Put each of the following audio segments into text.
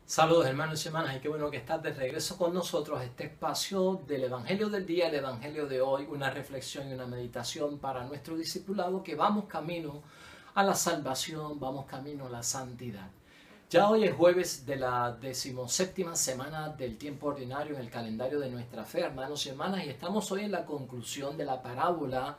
Saludos hermanos y hermanas, y qué bueno que estás de regreso con nosotros a este espacio del Evangelio del día, el Evangelio de hoy, una reflexión y una meditación para nuestro discipulado, que vamos camino a la salvación, vamos camino a la santidad. Ya hoy es jueves de la 17ª semana del tiempo ordinario en el calendario de nuestra fe, hermanos y hermanas, y estamos hoy en la conclusión de la parábola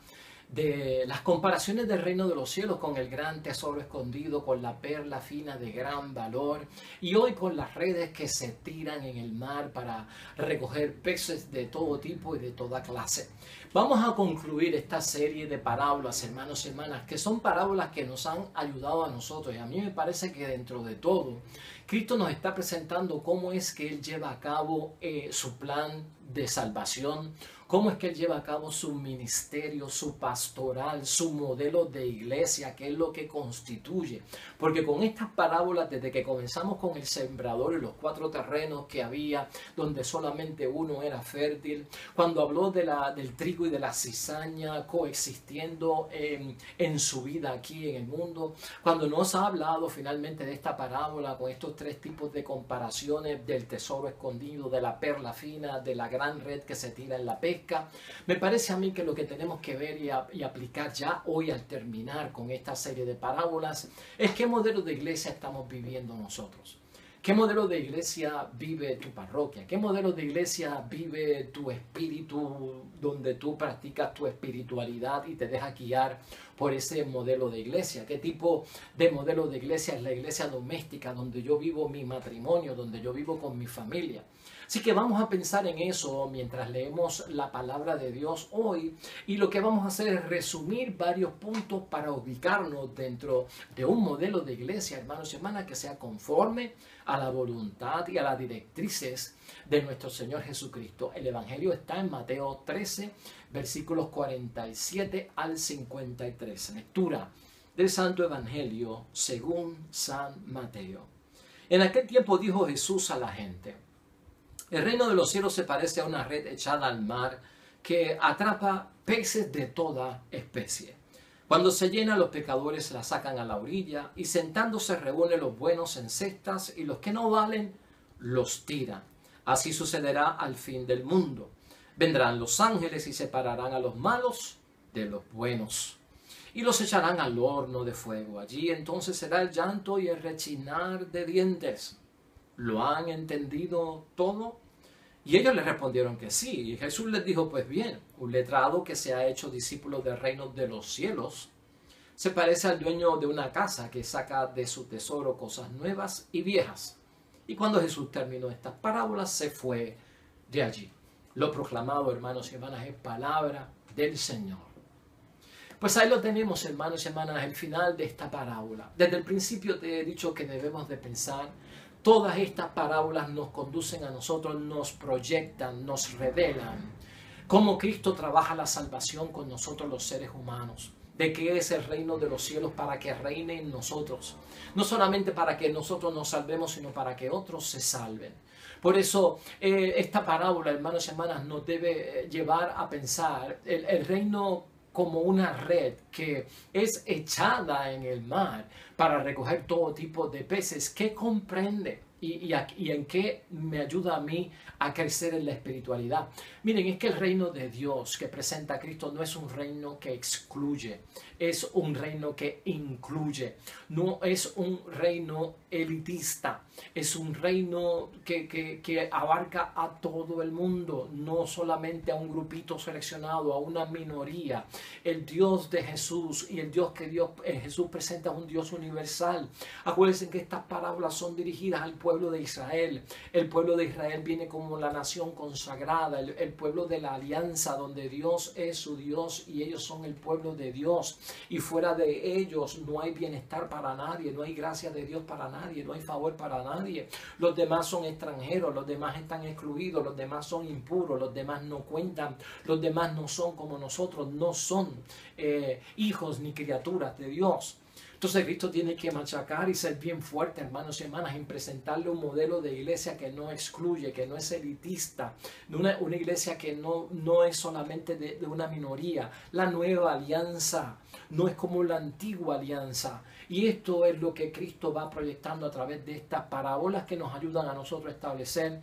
de las comparaciones del reino de los cielos con el gran tesoro escondido, con la perla fina de gran valor, y hoy con las redes que se tiran en el mar para recoger peces de todo tipo y de toda clase. Vamos a concluir esta serie de parábolas, hermanos y hermanas, que son parábolas que nos han ayudado a nosotros, y a mí me parece que dentro de todo Cristo nos está presentando cómo es que Él lleva a cabo su plan de salvación, cómo es que Él lleva a cabo su ministerio, su pastoral, su modelo de iglesia, que es lo que constituye. Porque con estas parábolas, desde que comenzamos con el sembrador y los 4 terrenos que había, donde solamente uno era fértil, cuando habló del trigo y de la cizaña coexistiendo en su vida aquí en el mundo, cuando nos ha hablado finalmente de esta parábola con estos 3 tipos de comparaciones del tesoro escondido, de la perla fina, de la gran red que se tira en la pesca, me parece a mí que lo que tenemos que ver y aplicar ya hoy al terminar con esta serie de parábolas es qué modelo de iglesia estamos viviendo nosotros. ¿Qué modelo de iglesia vive tu parroquia? ¿Qué modelo de iglesia vive tu espíritu, donde tú practicas tu espiritualidad y te dejas guiar por ese modelo de iglesia? ¿Qué tipo de modelo de iglesia es la iglesia doméstica, donde yo vivo mi matrimonio, donde yo vivo con mi familia? Así que vamos a pensar en eso mientras leemos la palabra de Dios hoy, y lo que vamos a hacer es resumir varios puntos para ubicarnos dentro de un modelo de iglesia, hermanos y hermanas, que sea conforme a la voluntad y a las directrices de nuestro Señor Jesucristo. El Evangelio está en Mateo 13, versículos 47 al 53. Lectura del Santo Evangelio según San Mateo. En aquel tiempo dijo Jesús a la gente: el reino de los cielos se parece a una red echada al mar que atrapa peces de toda especie. Cuando se llena, los pescadores la sacan a la orilla y sentándose reúnen los buenos en cestas y los que no valen los tiran. Así sucederá al fin del mundo. Vendrán los ángeles y separarán a los malos de los buenos y los echarán al horno de fuego. Allí entonces será el llanto y el rechinar de dientes. ¿Lo han entendido todo? Y ellos le respondieron que sí. Y Jesús les dijo: pues bien, un letrado que se ha hecho discípulo del reino de los cielos se parece al dueño de una casa que saca de su tesoro cosas nuevas y viejas. Y cuando Jesús terminó estas parábolas, se fue de allí. Lo proclamado, hermanos y hermanas, es palabra del Señor. Pues ahí lo tenemos, hermanos y hermanas, el final de esta parábola. Desde el principio te he dicho que debemos de pensar. Todas estas parábolas nos conducen a nosotros, nos proyectan, nos revelan cómo Cristo trabaja la salvación con nosotros los seres humanos. De qué es el reino de los cielos para que reine en nosotros. No solamente para que nosotros nos salvemos, sino para que otros se salven. Por eso esta parábola, hermanos y hermanas, nos debe llevar a pensar el reino como una red que es echada en el mar para recoger todo tipo de peces. ¿Qué comprende? Y en qué me ayuda a mí a crecer en la espiritualidad. Miren, es que el reino de Dios que presenta a Cristo no es un reino que excluye, es un reino que incluye. No es un reino elitista, es un reino que abarca a todo el mundo, no solamente a un grupito seleccionado, a una minoría. El Dios de Jesús y el Dios que Jesús presenta es un Dios universal. Acuérdense que estas parábolas son dirigidas al pueblo de Israel. El pueblo de Israel viene como la nación consagrada, el pueblo de la alianza, donde Dios es su Dios y ellos son el pueblo de Dios. Y fuera de ellos no hay bienestar para nadie, no hay gracia de Dios para nadie, no hay favor para nadie. Los demás son extranjeros, los demás están excluidos, los demás son impuros, los demás no cuentan, los demás no son como nosotros, no son hijos ni criaturas de Dios. Entonces Cristo tiene que machacar y ser bien fuerte, hermanos y hermanas, en presentarle un modelo de iglesia que no excluye, que no es elitista, una iglesia que no es solamente de una minoría. La nueva alianza no es como la antigua alianza. Y esto es lo que Cristo va proyectando a través de estas parábolas que nos ayudan a nosotros a establecer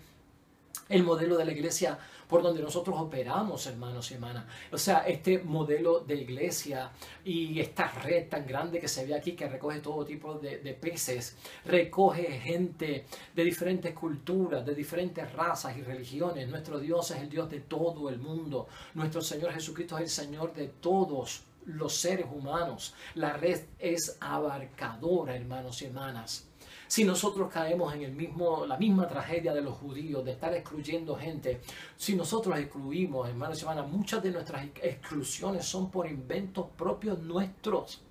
el modelo de la iglesia por donde nosotros operamos, hermanos y hermanas. O sea, este modelo de iglesia y esta red tan grande que se ve aquí, que recoge todo tipo de peces, recoge gente de diferentes culturas, de diferentes razas y religiones. Nuestro Dios es el Dios de todo el mundo. Nuestro Señor Jesucristo es el Señor de todos los seres humanos. La red es abarcadora, hermanos y hermanas. Si nosotros caemos en la misma tragedia de los judíos, de estar excluyendo gente, si nosotros excluimos, hermanos y hermanas, muchas de nuestras exclusiones son por inventos propios nuestros,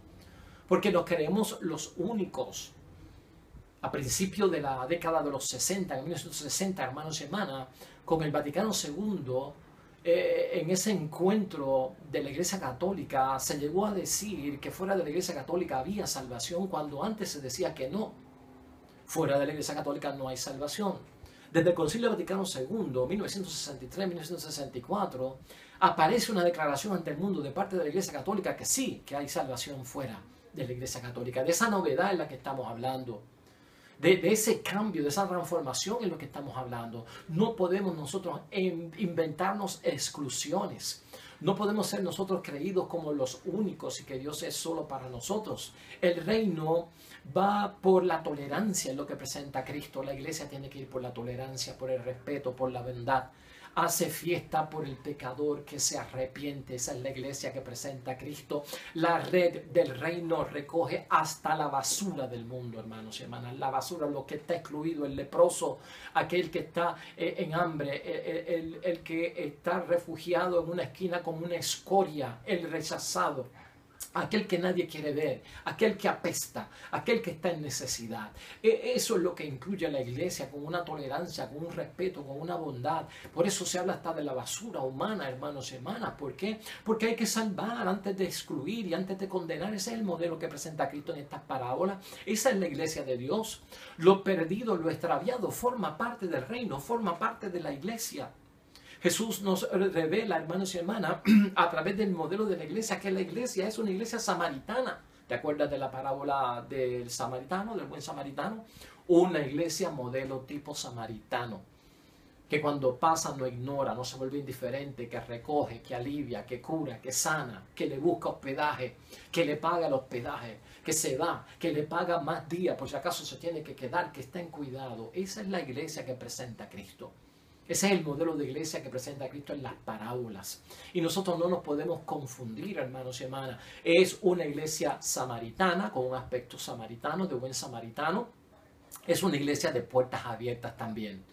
porque nos creemos los únicos. A principios de la década de los 60, en 1960, hermanos y hermanas, con el Vaticano II, en ese encuentro de la Iglesia Católica, se llegó a decir que fuera de la Iglesia Católica había salvación, cuando antes se decía que no. Fuera de la Iglesia Católica no hay salvación. Desde el Concilio Vaticano II, 1963-1964, aparece una declaración ante el mundo de parte de la Iglesia Católica que sí, que hay salvación fuera de la Iglesia Católica. De esa novedad es la que estamos hablando. De ese cambio, de esa transformación es lo que estamos hablando. No podemos nosotros inventarnos exclusiones. No podemos ser nosotros creídos como los únicos y que Dios es solo para nosotros. El reino va por la tolerancia, en lo que presenta Cristo. La iglesia tiene que ir por la tolerancia, por el respeto, por la bondad. Hace fiesta por el pecador que se arrepiente. Esa es la iglesia que presenta a Cristo. La red del reino recoge hasta la basura del mundo, hermanos y hermanas. La basura, lo que está excluido, el leproso, aquel que está en hambre, el que está refugiado en una esquina como una escoria, el rechazado. Aquel que nadie quiere ver, aquel que apesta, aquel que está en necesidad. Eso es lo que incluye la iglesia, con una tolerancia, con un respeto, con una bondad. Por eso se habla hasta de la basura humana, hermanos y hermanas. ¿Por qué? Porque hay que salvar antes de excluir y antes de condenar. Ese es el modelo que presenta Cristo en estas parábolas. Esa es la iglesia de Dios. Lo perdido, lo extraviado, forma parte del reino, forma parte de la iglesia. Jesús nos revela, hermanos y hermanas, a través del modelo de la iglesia, que la iglesia es una iglesia samaritana. ¿Te acuerdas de la parábola del samaritano, del buen samaritano? Una iglesia modelo tipo samaritano, que cuando pasa no ignora, no se vuelve indiferente, que recoge, que alivia, que cura, que sana, que le busca hospedaje, que le paga el hospedaje, que se va, que le paga más días, por si acaso se tiene que quedar, que está en cuidado. Esa es la iglesia que presenta a Cristo. Ese es el modelo de iglesia que presenta Cristo en las parábolas. Y nosotros no nos podemos confundir, hermanos y hermanas. Es una iglesia samaritana, con un aspecto samaritano, de buen samaritano. Es una iglesia de puertas abiertas también.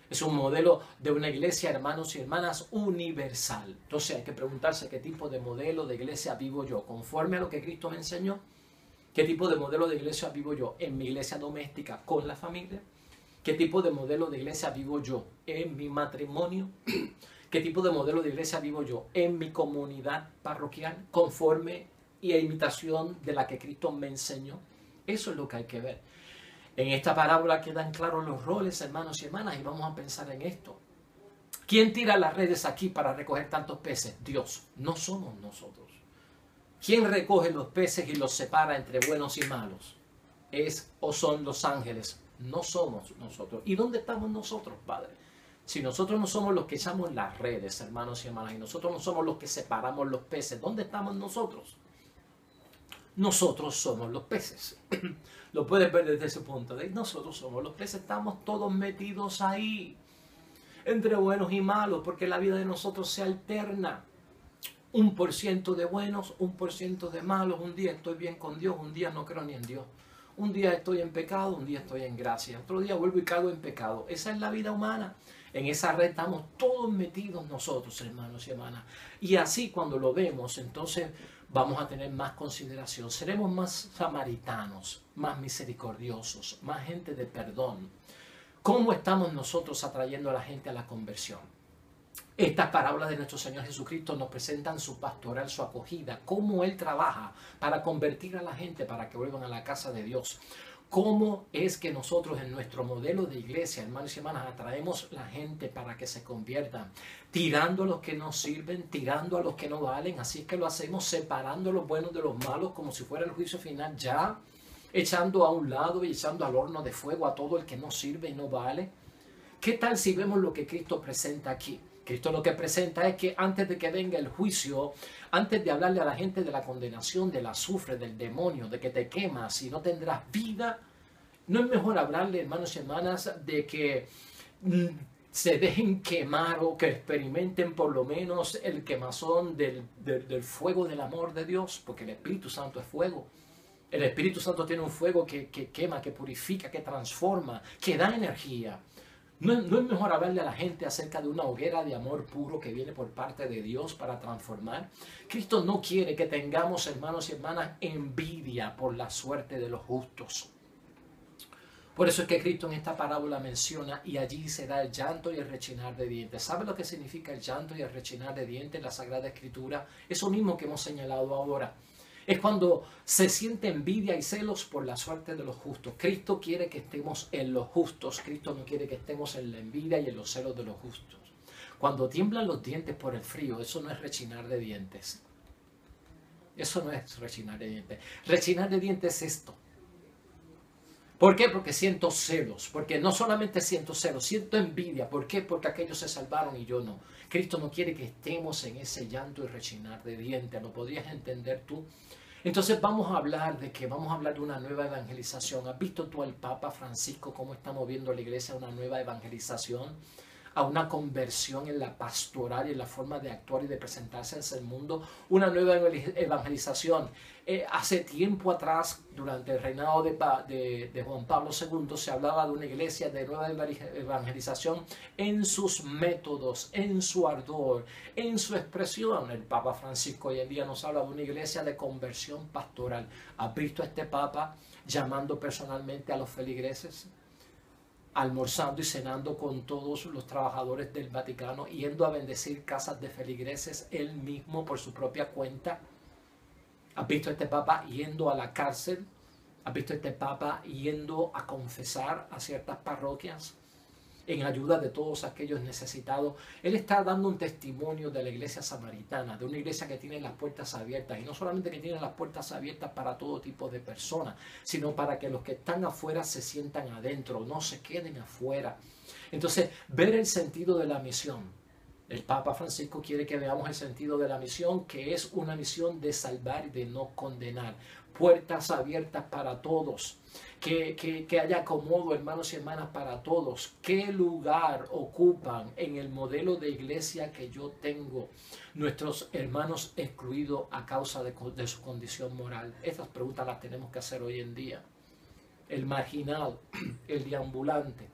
Es un modelo de una iglesia, hermanos y hermanas, universal. Entonces hay que preguntarse qué tipo de modelo de iglesia vivo yo. ¿Conforme a lo que Cristo me enseñó? ¿Qué tipo de modelo de iglesia vivo yo en mi iglesia doméstica con la familia? ¿Qué tipo de modelo de iglesia vivo yo en mi matrimonio? ¿Qué tipo de modelo de iglesia vivo yo en mi comunidad parroquial? Conforme y a imitación de la que Cristo me enseñó. Eso es lo que hay que ver. En esta parábola quedan claros los roles, hermanos y hermanas, y vamos a pensar en esto. ¿Quién tira las redes aquí para recoger tantos peces? Dios. No somos nosotros. ¿Quién recoge los peces y los separa entre buenos y malos? Es o son los ángeles. No somos nosotros. ¿Y dónde estamos nosotros, Padre? Si nosotros no somos los que echamos las redes, hermanos y hermanas, y nosotros no somos los que separamos los peces, ¿dónde estamos nosotros? Nosotros somos los peces. Lo puedes ver desde ese punto. Nosotros somos los peces. Estamos todos metidos ahí, entre buenos y malos, porque la vida de nosotros se alterna. 1% de buenos, 1% de malos. Un día estoy bien con Dios, un día no creo ni en Dios. Un día estoy en pecado, un día estoy en gracia. Otro día vuelvo y caigo en pecado. Esa es la vida humana. En esa red estamos todos metidos nosotros, hermanos y hermanas. Y así cuando lo vemos, entonces vamos a tener más consideración. Seremos más samaritanos, más misericordiosos, más gente de perdón. ¿Cómo estamos nosotros atrayendo a la gente a la conversión? Estas parábolas de nuestro Señor Jesucristo nos presentan su pastoral, su acogida, cómo Él trabaja para convertir a la gente para que vuelvan a la casa de Dios. ¿Cómo es que nosotros en nuestro modelo de iglesia, hermanos y hermanas, atraemos a la gente para que se conviertan? Tirando a los que no sirven, tirando a los que no valen. Así es que lo hacemos separando los buenos de los malos como si fuera el juicio final ya. echando a un lado y echando al horno de fuego a todo el que no sirve y no vale. ¿Qué tal si vemos lo que Cristo presenta aquí? Cristo lo que presenta es que antes de que venga el juicio, antes de hablarle a la gente de la condenación, del azufre, del demonio, de que te quemas y no tendrás vida, ¿no es mejor hablarle, hermanos y hermanas, de que se dejen quemar o que experimenten por lo menos el quemazón del fuego del amor de Dios? Porque el Espíritu Santo es fuego. El Espíritu Santo tiene un fuego que quema, que purifica, que transforma, que da energía. ¿No es mejor hablarle a la gente acerca de una hoguera de amor puro que viene por parte de Dios para transformar? Cristo no quiere que tengamos, hermanos y hermanas, envidia por la suerte de los justos. Por eso es que Cristo en esta parábola menciona: y allí será el llanto y el rechinar de dientes. ¿Sabe lo que significa el llanto y el rechinar de dientes en la Sagrada Escritura? Eso mismo que hemos señalado ahora. Es cuando se siente envidia y celos por la suerte de los justos. Cristo quiere que estemos en los justos. Cristo no quiere que estemos en la envidia y en los celos de los justos. Cuando tiemblan los dientes por el frío, eso no es rechinar de dientes. Eso no es rechinar de dientes. Rechinar de dientes es esto. ¿Por qué? Porque siento celos. Porque no solamente siento celos, siento envidia. ¿Por qué? Porque aquellos se salvaron y yo no. Cristo no quiere que estemos en ese llanto y rechinar de dientes. ¿Lo podrías entender tú? Entonces vamos a hablar de una nueva evangelización. ¿Has visto tú al Papa Francisco cómo está moviendo la iglesia a una nueva evangelización? A una conversión en la pastoral y en la forma de actuar y de presentarse hacia el mundo. Una nueva evangelización. Hace tiempo atrás, durante el reinado de Juan Pablo II, se hablaba de una iglesia de nueva evangelización en sus métodos, en su ardor, en su expresión. El Papa Francisco hoy en día nos habla de una iglesia de conversión pastoral. ¿Has visto a este Papa llamando personalmente a los feligreses? Almorzando y cenando con todos los trabajadores del Vaticano, yendo a bendecir casas de feligreses él mismo por su propia cuenta. ¿Has visto a este Papa yendo a la cárcel? ¿Has visto a este Papa yendo a confesar a ciertas parroquias en ayuda de todos aquellos necesitados? Él está dando un testimonio de la iglesia samaritana, de una iglesia que tiene las puertas abiertas, y no solamente que tiene las puertas abiertas para todo tipo de personas, sino para que los que están afuera se sientan adentro, no se queden afuera. Entonces, ver el sentido de la misión. El Papa Francisco quiere que veamos el sentido de la misión, que es una misión de salvar y de no condenar. Puertas abiertas para todos. Que haya acomodo, hermanos y hermanas, para todos. ¿Qué lugar ocupan en el modelo de iglesia que yo tengo nuestros hermanos excluidos a causa de su condición moral? Estas preguntas las tenemos que hacer hoy en día. El marginado, el deambulante,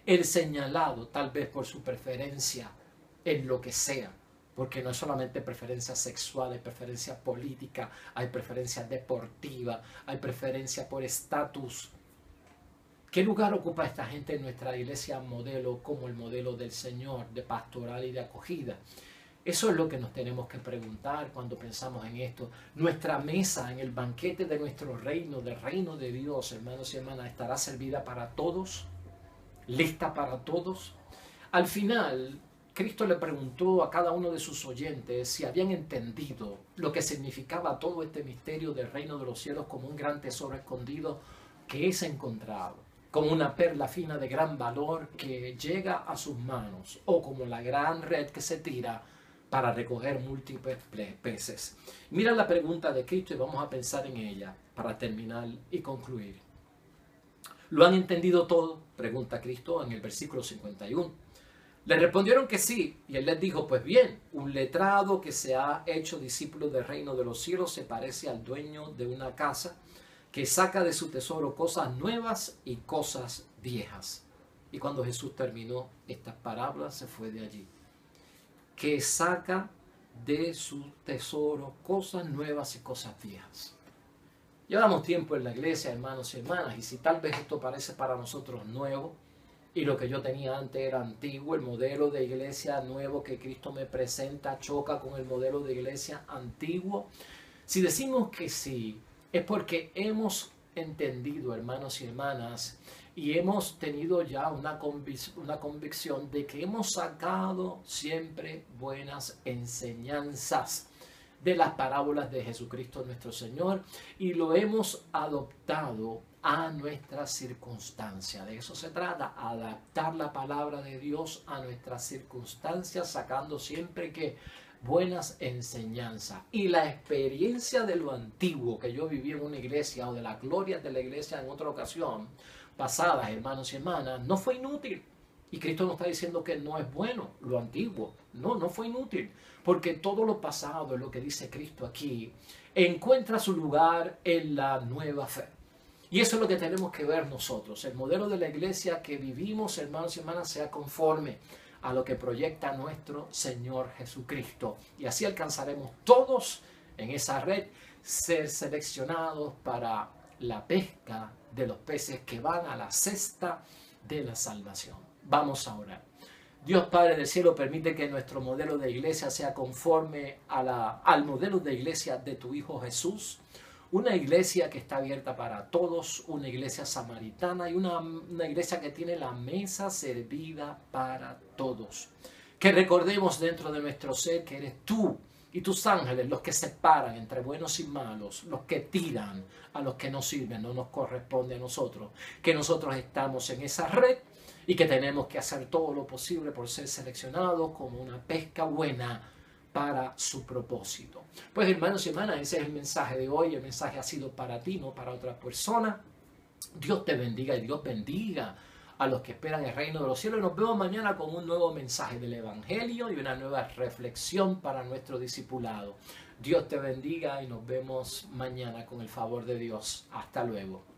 el señalado tal vez por su preferencia en lo que sea, porque no es solamente preferencia sexual, hay preferencia política, hay preferencia deportiva, hay preferencia por estatus. ¿Qué lugar ocupa esta gente en nuestra iglesia modelo como el modelo del Señor, de pastoral y de acogida? Eso es lo que nos tenemos que preguntar cuando pensamos en esto. Nuestra mesa en el banquete de nuestro reino, del reino de Dios, hermanos y hermanas, ¿estará servida para todos? ¿Lista para todos? Al final, Cristo le preguntó a cada uno de sus oyentes si habían entendido lo que significaba todo este misterio del reino de los cielos como un gran tesoro escondido que es encontrado, como una perla fina de gran valor que llega a sus manos, o como la gran red que se tira para recoger múltiples peces. Mira la pregunta de Cristo y vamos a pensar en ella para terminar y concluir. ¿Lo han entendido todo?, pregunta Cristo en el versículo 51. Le respondieron que sí, y él les dijo: pues bien, un letrado que se ha hecho discípulo del reino de los cielos se parece al dueño de una casa que saca de su tesoro cosas nuevas y cosas viejas. Y cuando Jesús terminó estas parábolas, se fue de allí. Que saca de su tesoro cosas nuevas y cosas viejas. Llevamos tiempo en la iglesia, hermanos y hermanas, y si tal vez esto parece para nosotros nuevo, y lo que yo tenía antes era antiguo, el modelo de iglesia nuevo que Cristo me presenta choca con el modelo de iglesia antiguo. Si decimos que sí, es porque hemos entendido, hermanos y hermanas, y hemos tenido ya una convicción de que hemos sacado siempre buenas enseñanzas de las parábolas de Jesucristo nuestro Señor y lo hemos adoptado a nuestras circunstancias. De eso se trata, adaptar la palabra de Dios a nuestras circunstancias, sacando siempre que buenas enseñanzas. Y la experiencia de lo antiguo que yo viví en una iglesia o de las glorias de la iglesia en otra ocasión, pasadas, hermanos y hermanas, no fue inútil. Y Cristo nos está diciendo que no es bueno lo antiguo. No fue inútil. Porque todo lo pasado, es lo que dice Cristo aquí, encuentra su lugar en la nueva fe. Y eso es lo que tenemos que ver nosotros. El modelo de la iglesia que vivimos, hermanos y hermanas, sea conforme a lo que proyecta nuestro Señor Jesucristo. Y así alcanzaremos todos en esa red ser seleccionados para la pesca de los peces que van a la cesta de la salvación. Vamos a orar. Dios Padre del cielo, permite que nuestro modelo de iglesia sea conforme al modelo de iglesia de tu Hijo Jesús. Una iglesia que está abierta para todos, una iglesia samaritana y una iglesia que tiene la mesa servida para todos. Que recordemos dentro de nuestro ser que eres tú y tus ángeles los que separan entre buenos y malos, los que tiran a los que no sirven, no nos corresponde a nosotros. Que nosotros estamos en esa red y que tenemos que hacer todo lo posible por ser seleccionados como una pesca buena para su propósito. Pues hermanos y hermanas, ese es el mensaje de hoy. El mensaje ha sido para ti, no para otra persona. Dios te bendiga y Dios bendiga a los que esperan el reino de los cielos. Y nos vemos mañana con un nuevo mensaje del Evangelio y una nueva reflexión para nuestro discipulado. Dios te bendiga y nos vemos mañana con el favor de Dios. Hasta luego.